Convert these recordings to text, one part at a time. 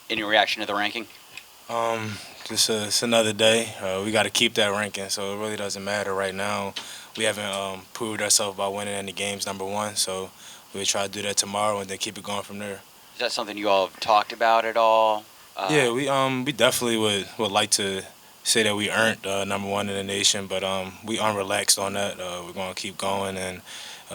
Any reaction to the ranking? It's another day. We got to keep that ranking, so it really doesn't matter right now. We haven't proved ourselves by winning any games, number one, so we'll try to do that tomorrow and then keep it going from there. Is that something you all have talked about at all? Yeah, we definitely would like to say that we earned number one in the nation, but we unrelaxed on that. We're gonna keep going, and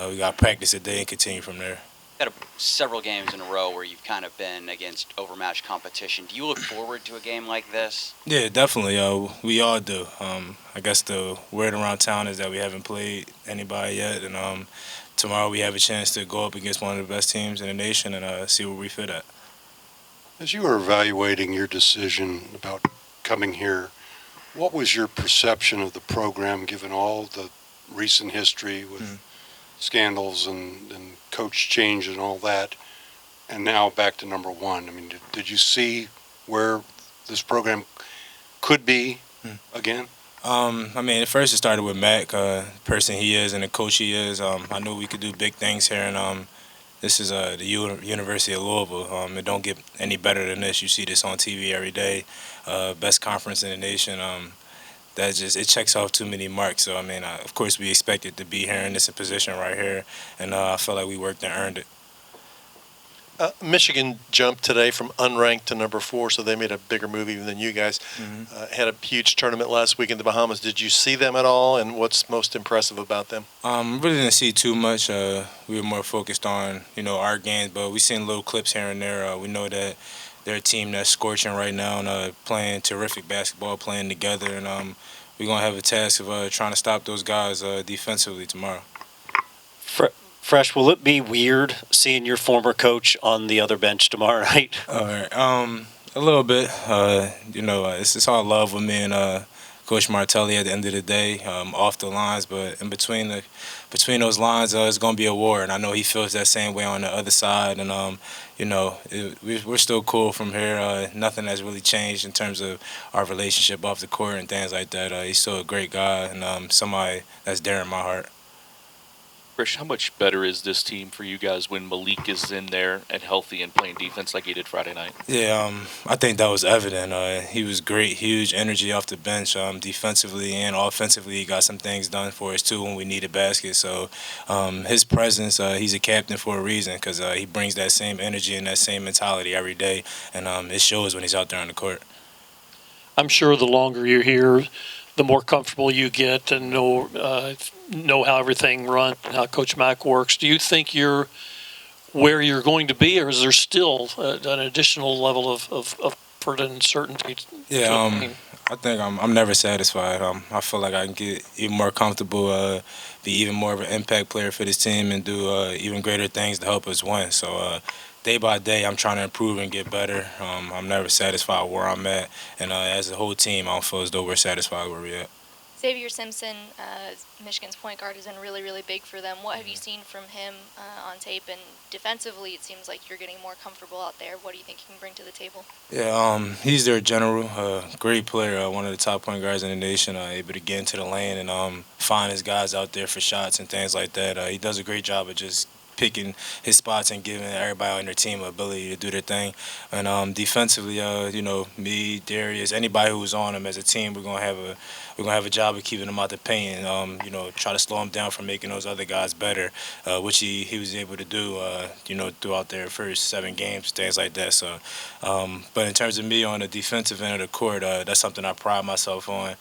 we got to practice today and continue from there. Had several games in a row where you've kind of been against overmatched competition. Do you look forward to a game like this? Yeah, definitely. We all do. I guess the word around town is that we haven't played anybody yet, and tomorrow we have a chance to go up against one of the best teams in the nation and see where we fit at. As you were evaluating your decision about coming here, what was your perception of the program given all the recent history with scandals and coach change and all that, and now back to number one? I mean, did you see where this program could be again? I mean, at first it started with Mac, the person he is and the coach he is. I knew we could do big things here, and this is the University of Louisville. It don't get any better than this. You see this on TV every day. Best conference in the nation. That just it checks off too many marks. So I mean, of course we expected to be here in this position right here, and I felt like we worked and earned it. Michigan jumped today from unranked to number 4, so they made a bigger move even than you guys. Had a huge tournament last week in the Bahamas. Did you see them at all, and what's most impressive about them? Really didn't see too much. We were more focused on our games, but we seen little clips here and there. We know that they're a team that's scorching right now and playing terrific basketball, playing together, and we're gonna have a task of trying to stop those guys defensively tomorrow. Fresh, will it be weird seeing your former coach on the other bench tomorrow night? All right. A little bit. It's all love with me and Coach Martelli at the end of the day, off the lines, but in between those lines, it's going to be a war, and I know he feels that same way on the other side, and we're still cool from here. Nothing has really changed in terms of our relationship off the court and things like that. He's still a great guy and somebody that's dear in my heart. Fresh, how much better is this team for you guys when Malik is in there and healthy and playing defense like he did Friday night? Yeah, I think that was evident. He was great, huge energy off the bench. Defensively and offensively, he got some things done for us too when we needed baskets. So his presence, he's a captain for a reason because he brings that same energy and that same mentality every day, and it shows when he's out there on the court. I'm sure the longer you're here, the more comfortable you get and know how everything runs, how Coach Mack works. Do you think you're where you're going to be, or is there still an additional level of effort and uncertainty? Yeah, I think I'm never satisfied. I feel like I can get even more comfortable, be even more of an impact player for this team, and do even greater things to help us win. So day by day, I'm trying to improve and get better. I'm never satisfied where I'm at, and as a whole team, I don't feel as though we're satisfied where we're at. Simpson, Michigan's point guard, has been really, really big for them. What have you seen from him on tape? And defensively, it seems like you're getting more comfortable out there. What do you think he can bring to the table? Yeah, he's their general, great player, one of the top point guards in the nation, able to get into the lane and find his guys out there for shots and things like that. He does a great job of just picking his spots and giving everybody on their team ability to do their thing. And defensively, me, Darius, anybody who's on him as a team, we're gonna have a job of keeping him out the paint and try to slow him down from making those other guys better, which he was able to do throughout their first 7 games, things like that. So, but in terms of me on the defensive end of the court, that's something I pride myself on,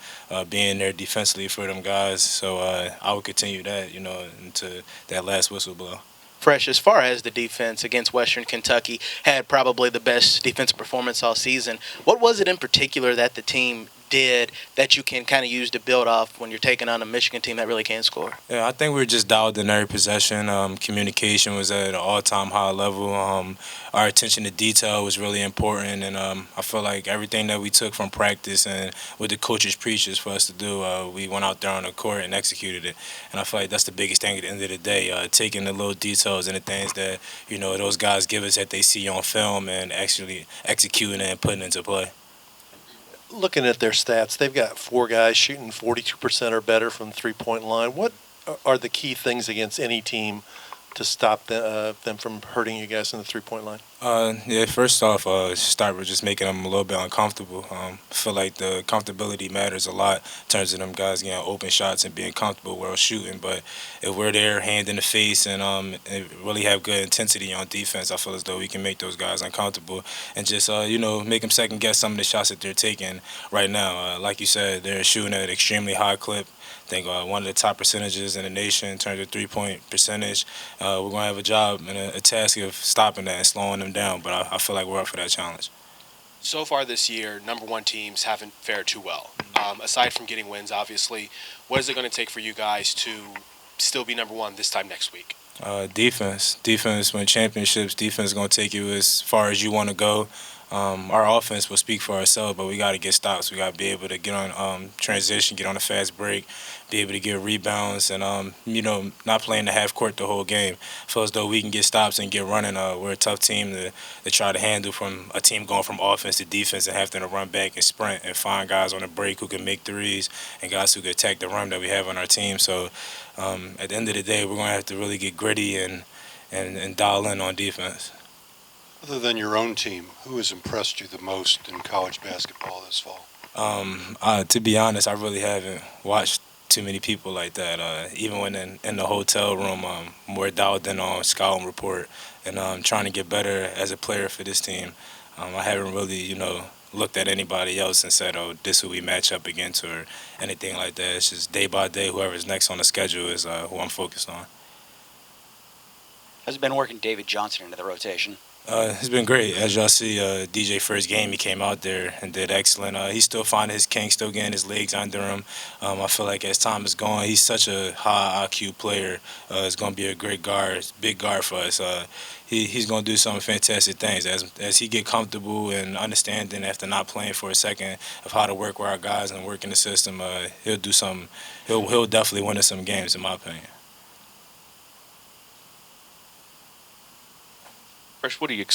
being there defensively for them guys. So I will continue that, into that last whistle blow. Fresh, as far as the defense against Western Kentucky, had probably the best defensive performance all season. What was it in particular that the team did that you can kind of use to build off when you're taking on a Michigan team that really can score? Yeah, I think we were just dialed in every possession. Communication was at an all-time high level. Our attention to detail was really important, and I feel like everything that we took from practice and what the coaches preached us for us to do, we went out there on the court and executed it. And I feel like that's the biggest thing at the end of the day, taking the little details and the things that those guys give us that they see on film and actually executing it and putting it into play. Looking at their stats, they've got 4 guys shooting 42% or better from the three-point line. What are the key things against any team to stop them from hurting you guys in the three-point line? Yeah, first off, start with just making them a little bit uncomfortable. I feel like the comfortability matters a lot in terms of them guys getting open shots and being comfortable while shooting. But if we're there, hand in the face, and really have good intensity on defense, I feel as though we can make those guys uncomfortable and just, make them second guess some of the shots that they're taking right now. Like you said, they're shooting at an extremely high clip. I think one of the top percentages in the nation in terms of three-point percentage. We're going to have a job and a task of stopping that and slowing them down, but I feel like we're up for that challenge. So far this year, number one teams haven't fared too well. Aside from getting wins, obviously, what is it going to take for you guys to still be number one this time next week? Defense. Defense win championships. Defense is going to take you as far as you want to go. Our offense will speak for ourselves, but we got to get stops. We got to be able to get on transition, get on a fast break, be able to get rebounds, and not playing the half court the whole game. Feel as though we can get stops and get running. We're a tough team to try to handle from a team going from offense to defense and having to run back and sprint and find guys on the break who can make threes and guys who can attack the rim that we have on our team. So at the end of the day, we're going to have to really get gritty and dial in on defense. Other than your own team, who has impressed you the most in college basketball this fall? To be honest, I really haven't watched too many people like that. Even when in the hotel room, we're dialed in on scouting report and trying to get better as a player for this team. I haven't really, looked at anybody else and said, oh, this is who we match up against or anything like that. It's just day by day, whoever's next on the schedule is who I'm focused on. How's it been working David Johnson into the rotation? It's been great. As y'all see, DJ first game, he came out there and did excellent. He's still finding his king, still getting his legs under him. I feel like as time is going, he's such a high IQ player. He's going to be a great guard, big guard for us. He's going to do some fantastic things. As he get comfortable and understanding after not playing for a second of how to work with our guys and work in the system, he'll do something. He'll definitely win us some games, in my opinion. Fresh, what do you expect